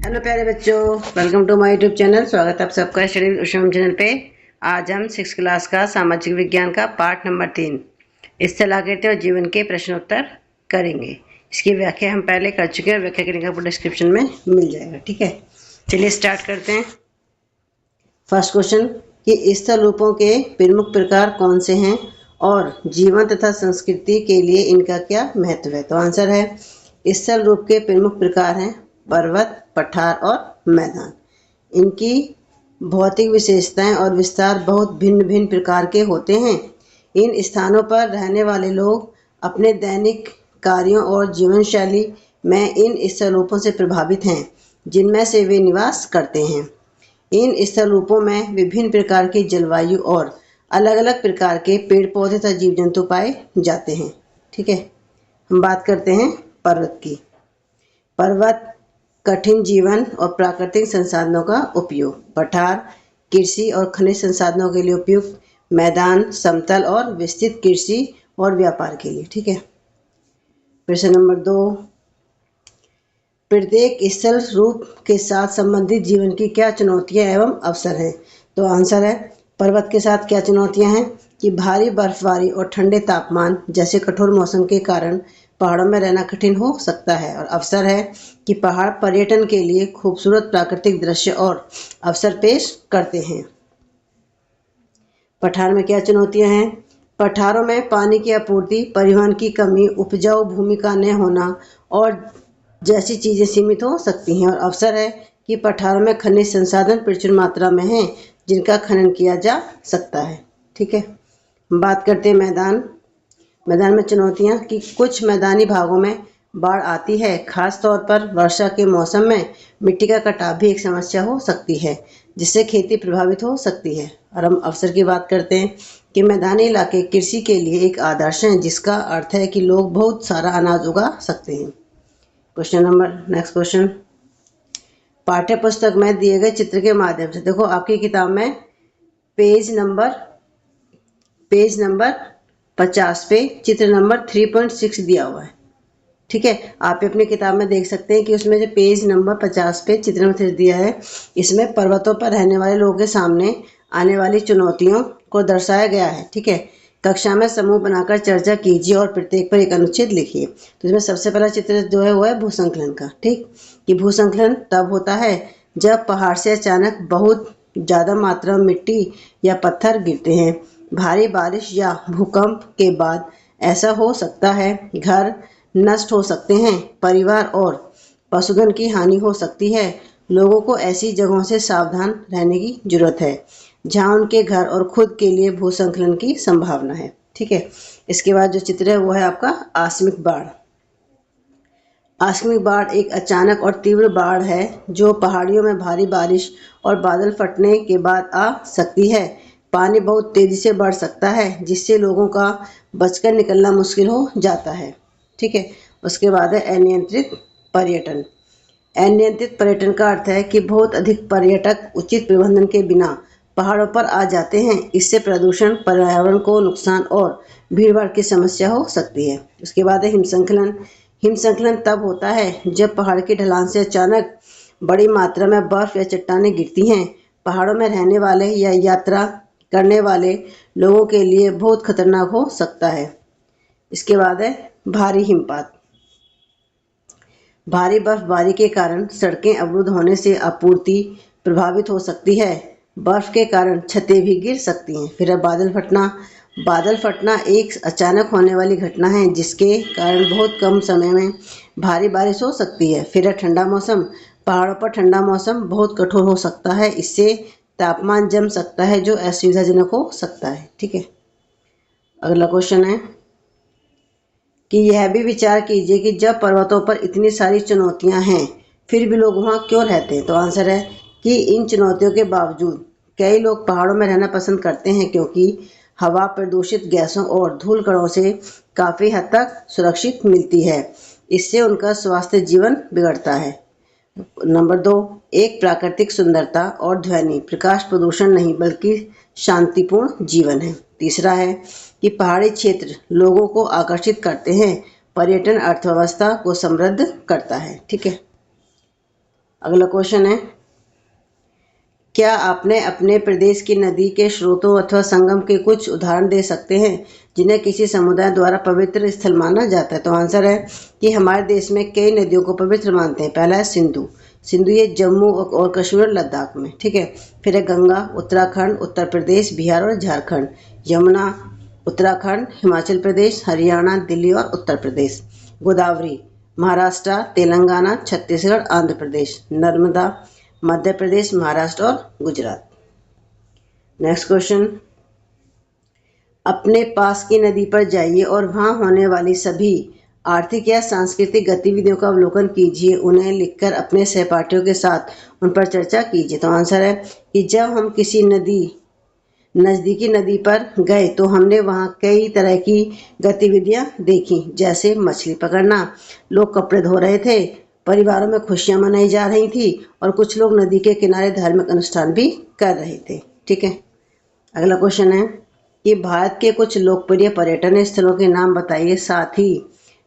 Hello प्यारे बच्चों, welcome to my YouTube channel. स्वागत है आप सबका स्टडी विद उषा चैनल पे। आज हम 6th क्लास का सामाजिक विज्ञान का पार्ट नंबर 3 स्थल आकृति और जीवन के प्रश्नोत्तर करेंगे। इसकी व्याख्या हम पहले कर चुके हैं, व्याख्या करने का आपको डिस्क्रिप्शन में मिल जाएगा। ठीक है, चलिए स्टार्ट करते हैं। फर्स्ट क्वेश्चन कि स्थल रूपों के प्रमुख प्रकार कौन से हैं और जीवन तथा संस्कृति के लिए इनका क्या महत्व है। तो आंसर है स्थल रूप के प्रमुख प्रकार हैं पर्वत, पठार और मैदान। इनकी भौतिक विशेषताएं और विस्तार बहुत भिन्न भिन्न प्रकार के होते हैं। इन स्थानों पर रहने वाले लोग अपने दैनिक कार्यों और जीवन शैली में इन स्थल रूपों से प्रभावित हैं, जिनमें से वे निवास करते हैं। इन स्थल रूपों में विभिन्न प्रकार की जलवायु और अलग अलग प्रकार के पेड़ पौधे तथा जीव जंतु पाए जाते हैं। ठीक है, हम बात करते हैं पर्वत की। पर्वत कठिन जीवन और प्राकृतिक संसाधनों का उपयोग। पठार कृषि और खनिज संसाधनों के लिए उपयुक्त। मैदान समतल और विस्तृत कृषि और व्यापार के लिए। ठीक है, प्रश्न नंबर 2, प्रत्येक स्थल रूप के साथ संबंधित जीवन की क्या चुनौतियां एवं अवसर हैं। तो आंसर है पर्वत के साथ क्या चुनौतियां हैं कि भारी बर्फबारी और ठंडे तापमान जैसे कठोर मौसम के कारण पहाड़ों में रहना कठिन हो सकता है। और अवसर है कि पहाड़ पर्यटन के लिए खूबसूरत प्राकृतिक दृश्य और अवसर पेश करते हैं। पठार में क्या चुनौतियां हैं। पठारों में पानी की आपूर्ति, परिवहन की कमी, उपजाऊ भूमि का न होना और जैसी चीज़ें सीमित हो सकती हैं। और अवसर है कि पठारों में खनिज संसाधन प्रचुर मात्रा में हैं, जिनका खनन किया जा सकता है। ठीक है, बात करते हैं मैदान में चुनौतियां कि कुछ मैदानी भागों में बाढ़ आती है। खास तौर पर वर्षा के मौसम में मिट्टी का कटाव भी एक समस्या हो सकती है, जिससे खेती प्रभावित हो सकती है। और हम अवसर की बात करते हैं कि मैदानी इलाके कृषि के लिए एक आदर्श हैं, जिसका अर्थ है कि लोग बहुत सारा अनाज उगा सकते हैं। नेक्स्ट क्वेश्चन, पाठ्य पुस्तक में दिए गए चित्र के माध्यम से, देखो आपकी किताब में पेज नंबर 50 पे चित्र नंबर 3.6 दिया हुआ है। ठीक है, आप अपनी किताब में देख सकते हैं कि उसमें जो पेज नंबर 50 पे चित्र नंबर 3 दिया है, इसमें पर्वतों पर रहने वाले लोगों के सामने आने वाली चुनौतियों को दर्शाया गया है। ठीक है, कक्षा में समूह बनाकर चर्चा कीजिए और प्रत्येक पर एक अनुच्छेद लिखिए। तो इसमें सबसे पहला चित्र जो है वो है भूसंकलन का। ठीक, कि भूसंकलन तब होता है जब पहाड़ से अचानक बहुत ज़्यादा मात्रा में मिट्टी या पत्थर गिरते हैं। भारी बारिश या भूकंप के बाद ऐसा हो सकता है, घर नष्ट हो सकते हैं, परिवार और पशुधन की हानि हो सकती है। लोगों को ऐसी जगहों से सावधान रहने की जरूरत है जहां उनके घर और खुद के लिए भूस्खलन की संभावना है। ठीक है, इसके बाद जो चित्र है वो है आपका आकस्मिक बाढ़। आकस्मिक बाढ़ एक अचानक और तीव्र बाढ़ है जो पहाड़ियों में भारी बारिश और बादल फटने के बाद आ सकती है। पानी बहुत तेजी से बढ़ सकता है, जिससे लोगों का बचकर निकलना मुश्किल हो जाता है। ठीक है, उसके बाद है अनियंत्रित पर्यटन। अनियंत्रित पर्यटन का अर्थ है कि बहुत अधिक पर्यटक उचित प्रबंधन के बिना पहाड़ों पर आ जाते हैं। इससे प्रदूषण, पर्यावरण को नुकसान और भीड़भाड़ की समस्या हो सकती है। उसके बाद है हिमस्खलन। हिमस्खलन तब होता है जब पहाड़ की ढलान से अचानक बड़ी मात्रा में बर्फ या चट्टानें गिरती हैं। पहाड़ों में रहने वाले या यात्रा करने वाले लोगों के लिए बहुत खतरनाक हो सकता है। इसके बाद है भारी हिमपात। भारी बर्फबारी के कारण सड़कें अवरुद्ध होने से आपूर्ति प्रभावित हो सकती है। बर्फ के कारण छतें भी गिर सकती हैं। फिर है बादल फटना। बादल फटना एक अचानक होने वाली घटना है, जिसके कारण बहुत कम समय में भारी बारिश हो सकती है। फिर है ठंडा मौसम। पहाड़ों पर ठंडा मौसम बहुत कठोर हो सकता है। इससे तापमान जम सकता है, जो असुविधाजनक हो सकता है। ठीक है, अगला क्वेश्चन है कि यह भी विचार कीजिए कि जब पर्वतों पर इतनी सारी चुनौतियां हैं, फिर भी लोग वहां क्यों रहते हैं। तो आंसर है कि इन चुनौतियों के बावजूद कई लोग पहाड़ों में रहना पसंद करते हैं, क्योंकि हवा प्रदूषित गैसों और धूल कणों से काफ़ी हद तक सुरक्षित मिलती है। इससे उनका स्वास्थ्य जीवन बिगड़ता है। नंबर 2, एक प्राकृतिक सुंदरता और ध्वनि प्रकाश प्रदूषण नहीं, बल्कि शांतिपूर्ण जीवन है। तीसरा है कि पहाड़ी क्षेत्र लोगों को आकर्षित करते हैं। पर्यटन अर्थव्यवस्था को समृद्ध करता है। ठीक है, अगला क्वेश्चन है, क्या आपने अपने प्रदेश की नदी के स्रोतों अथवा संगम के कुछ उदाहरण दे सकते हैं जिन्हें किसी समुदाय द्वारा पवित्र स्थल माना जाता है? तो आंसर है कि हमारे देश में कई नदियों को पवित्र मानते हैं। पहला है सिंधु। सिंधु ये जम्मू और कश्मीर और लद्दाख में, ठीक है। फिर है गंगा, उत्तराखंड, उत्तर प्रदेश, बिहार और झारखंड। यमुना, उत्तराखंड, हिमाचल प्रदेश, हरियाणा, दिल्ली और उत्तर प्रदेश। गोदावरी, महाराष्ट्र, तेलंगाना, छत्तीसगढ़, आंध्र प्रदेश। नर्मदा, मध्य प्रदेश, महाराष्ट्र और गुजरात। नेक्स्ट क्वेश्चन, अपने पास की नदी पर जाइए और वहां होने वाली सभी आर्थिक या सांस्कृतिक गतिविधियों का अवलोकन कीजिए। उन्हें लिखकर अपने सहपाठियों के साथ उन पर चर्चा कीजिए। तो आंसर है कि जब हम किसी नज़दीकी नदी पर गए तो हमने वहाँ कई तरह की गतिविधियाँ देखी, जैसे मछली पकड़ना, लोग कपड़े धो रहे थे, परिवारों में खुशियाँ मनाई जा रही थी और कुछ लोग नदी के किनारे धार्मिक अनुष्ठान भी कर रहे थे, ठीक है। अगला क्वेश्चन है कि भारत के कुछ लोकप्रिय पर्यटन स्थलों के नाम बताइए, साथ ही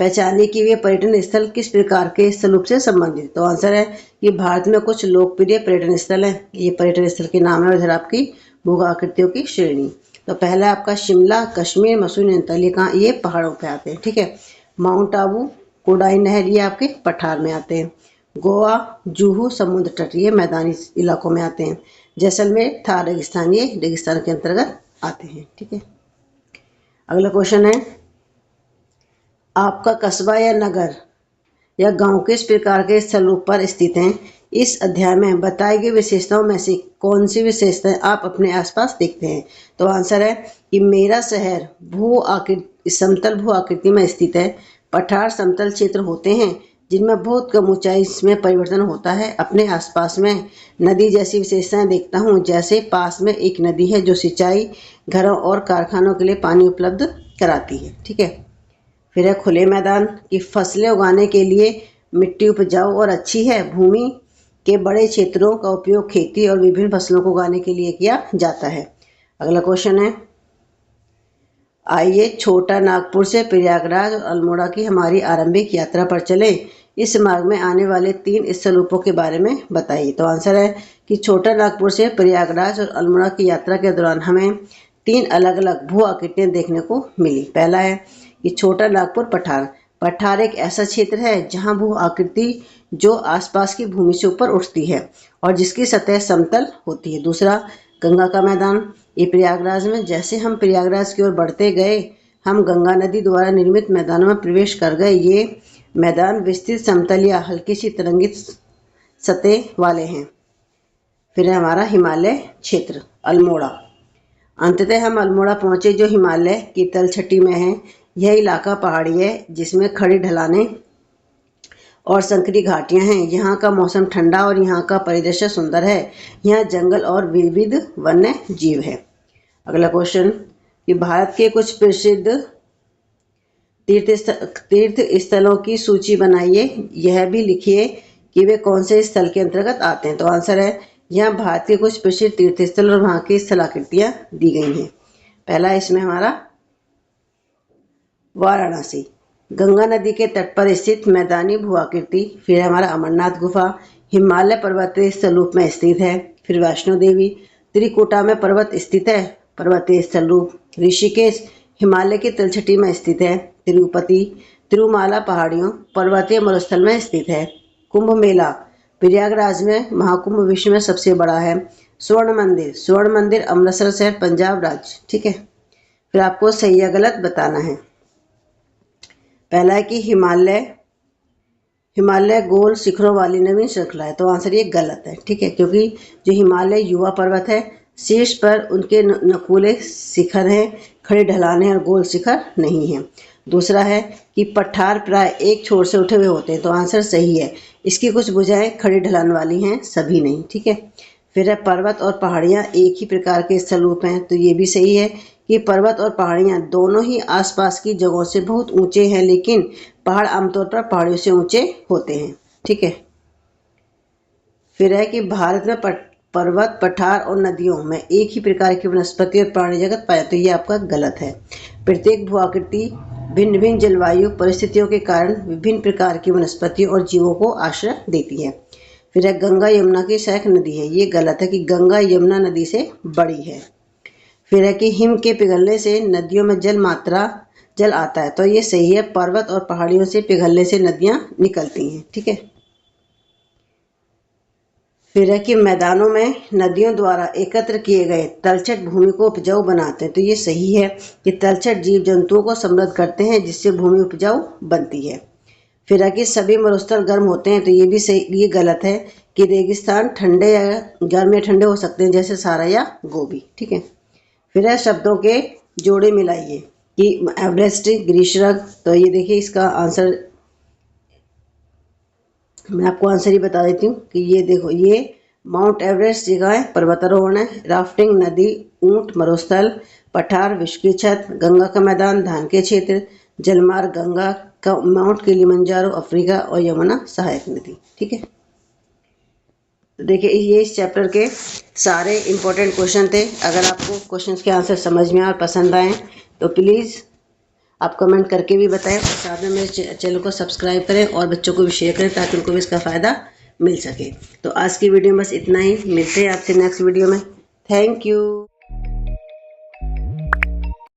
पहचानिए कि वे पर्यटन स्थल किस प्रकार के स्थल रूप से संबंधित। तो आंसर है कि भारत में कुछ लोकप्रिय पर्यटन स्थल हैं। ये पर्यटन स्थल के नाम है, इधर आपकी भू आकृतियों की श्रेणी। तो पहला आपका शिमला, कश्मीर, मसूरी, नैनीताल, ये कहाँ, ये पहाड़ों पे आते हैं, ठीक है। माउंट आबू, कोडाई नहर, ये आपके पठार में आते हैं। गोवा, जुहू, समुद्र तट, ये मैदानी इलाकों में आते हैं। जैसलमेर, थार रेगिस्तान, ये रेगिस्तान के अंतर्गत आते हैं, ठीक है। अगला क्वेश्चन है, आपका कस्बा या नगर या गांव किस प्रकार के स्थल रूप पर स्थित हैं? इस अध्याय में बताई गई विशेषताओं में से कौन सी विशेषताएं आप अपने आसपास देखते हैं? तो आंसर है कि मेरा शहर समतल भू आकृति में स्थित है। पठार समतल क्षेत्र होते हैं जिनमें बहुत कम ऊंचाई में परिवर्तन होता है। अपने आसपास में नदी जैसी विशेषताएं देखता हूँ, जैसे पास में एक नदी है जो सिंचाई, घरों और कारखानों के लिए पानी उपलब्ध कराती है, ठीक है। फिर है खुले मैदान की फसलें उगाने के लिए मिट्टी उपजाऊ और अच्छी है। भूमि के बड़े क्षेत्रों का उपयोग खेती और विभिन्न फसलों को उगाने के लिए किया जाता है। अगला क्वेश्चन है, आइए छोटा नागपुर से प्रयागराज और अल्मोड़ा की हमारी आरंभिक यात्रा पर चलें। इस मार्ग में आने वाले 3 स्थल रूपों के बारे में बताइए। तो आंसर है कि छोटा नागपुर से प्रयागराज और अल्मोड़ा की यात्रा के दौरान हमें 3 अलग अलग भू आकृतियाँ देखने को मिली। पहला है कि छोटा नागपुर पठार। पठार एक ऐसा क्षेत्र है जहाँ भू आकृति जो आसपास की भूमि से ऊपर उठती है और जिसकी सतह समतल होती है। दूसरा, गंगा का मैदान, ये प्रयागराज में। जैसे हम प्रयागराज की ओर बढ़ते गए, हम गंगा नदी द्वारा निर्मित मैदानों में प्रवेश कर गए। ये मैदान विस्तृत समतल या हल्की सी तरंगित सतह वाले हैं। फिर है हमारा हिमालय क्षेत्र, अल्मोड़ा। अंततः हम अल्मोड़ा पहुंचे जो हिमालय की तलछटी में है। यह इलाका पहाड़ी है जिसमें खड़ी ढलानें और संकरी घाटियां हैं। यहाँ का मौसम ठंडा और यहाँ का परिदृश्य सुंदर है। यहाँ जंगल और विविध वन्य जीव है। अगला क्वेश्चन कि भारत के कुछ प्रसिद्ध तीर्थ स्थलों की सूची बनाइए। यह भी लिखिए कि वे कौन से स्थल के अंतर्गत आते हैं। तो आंसर है, यहाँ भारत के कुछ प्रसिद्ध तीर्थ स्थल और वहाँ की स्थलाकृतियाँ दी गई हैं। पहला इसमें हमारा वाराणसी, गंगा नदी के तट पर स्थित मैदानी भू आकृति। फिर हमारा अमरनाथ गुफा, हिमालय पर्वतीय स्थल रूप में स्थित है। फिर वैष्णो देवी, त्रिकुटा में पर्वत स्थित है, पर्वतीय स्थल रूप। ऋषिकेश, हिमालय की तलछटी में स्थित है। तिरुपति, तिरुमाला पहाड़ियों, पर्वतीय मरुस्थल में स्थित है। कुंभ मेला, प्रयागराज में महाकुंभ विश्व में सबसे बड़ा है। स्वर्ण मंदिर अमृतसर शहर, पंजाब राज्य, ठीक है। फिर आपको सही या गलत बताना है। पहला है कि हिमालय गोल शिखरों वाली नवीन श्रृंखला है। तो आंसर ये गलत है, ठीक है, क्योंकि जो हिमालय युवा पर्वत है, शीर्ष पर उनके नकुले शिखर हैं, खड़ी ढलानें और गोल शिखर नहीं है। दूसरा है कि पठार प्राय एक छोर से उठे हुए होते हैं। तो आंसर सही है, इसकी कुछ भुजाएं खड़ी ढलान वाली हैं, सभी नहीं, ठीक है। फिर है पर्वत और पहाड़ियाँ एक ही प्रकार के स्थल रूप हैं। तो ये भी सही है कि पर्वत और पहाड़ियाँ दोनों ही आसपास की जगहों से बहुत ऊंचे हैं, लेकिन पहाड़ आमतौर पर पहाड़ियों से ऊंचे होते हैं, ठीक है। फिर है कि भारत में पर्वत, पठार और नदियों में एक ही प्रकार की वनस्पति और प्राणी जगत पाया। तो ये आपका गलत है। प्रत्येक भू आकृति भिन्न भिन्न जलवायु परिस्थितियों के कारण विभिन्न प्रकार की वनस्पति और जीवों को आश्रय देती है। फिर है गंगा यमुना की सहायक नदी है, ये गलत है कि गंगा यमुना नदी से बड़ी है। फिर है कि हिम के पिघलने से नदियों में जल आता है, तो ये सही है, पर्वत और पहाड़ियों से पिघलने से नदियां निकलती हैं। ठीक है। फिर है कि मैदानों में नदियों द्वारा एकत्र किए गए तलछट भूमि को उपजाऊ बनाते हैं, तो ये सही है कि तलछट जीव जंतुओं को समृद्ध करते हैं जिससे भूमि उपजाऊ बनती है। फिर है कि सभी मरुस्थल गर्म होते हैं, तो ये भी सही, ये गलत है कि रेगिस्तान ठंडे या गर्म या ठंडे हो सकते हैं जैसे सारा या गोबी। ठीक है। फिर है शब्दों के जोड़े मिलाइए कि एवरेस्ट ग्रीष्मरग, तो ये देखिए इसका आंसर मैं आपको आंसर ही बता देती हूँ कि ये देखो, ये माउंट एवरेस्ट जगह है, पर्वतारोहण है, राफ्टिंग, नदी, ऊंट, मरुस्थल, पठार, विश्व की छत, गंगा का मैदान, धान के क्षेत्र, जलमार्ग, गंगा का माउंट किलिमंजारो अफ्रीका और यमुना सहायक नदी। ठीक है। तो देखिए ये इस चैप्टर के सारे इम्पोर्टेंट क्वेश्चन थे। अगर आपको क्वेश्चंस के आंसर समझ में और पसंद आए तो प्लीज़ आप कमेंट करके भी बताएं और साथ में मेरे चैनल को सब्सक्राइब करें और बच्चों को भी शेयर करें ताकि उनको भी इसका फ़ायदा मिल सके। तो आज की वीडियो में बस इतना ही, मिलते हैं आपसे नेक्स्ट वीडियो में। Thank you.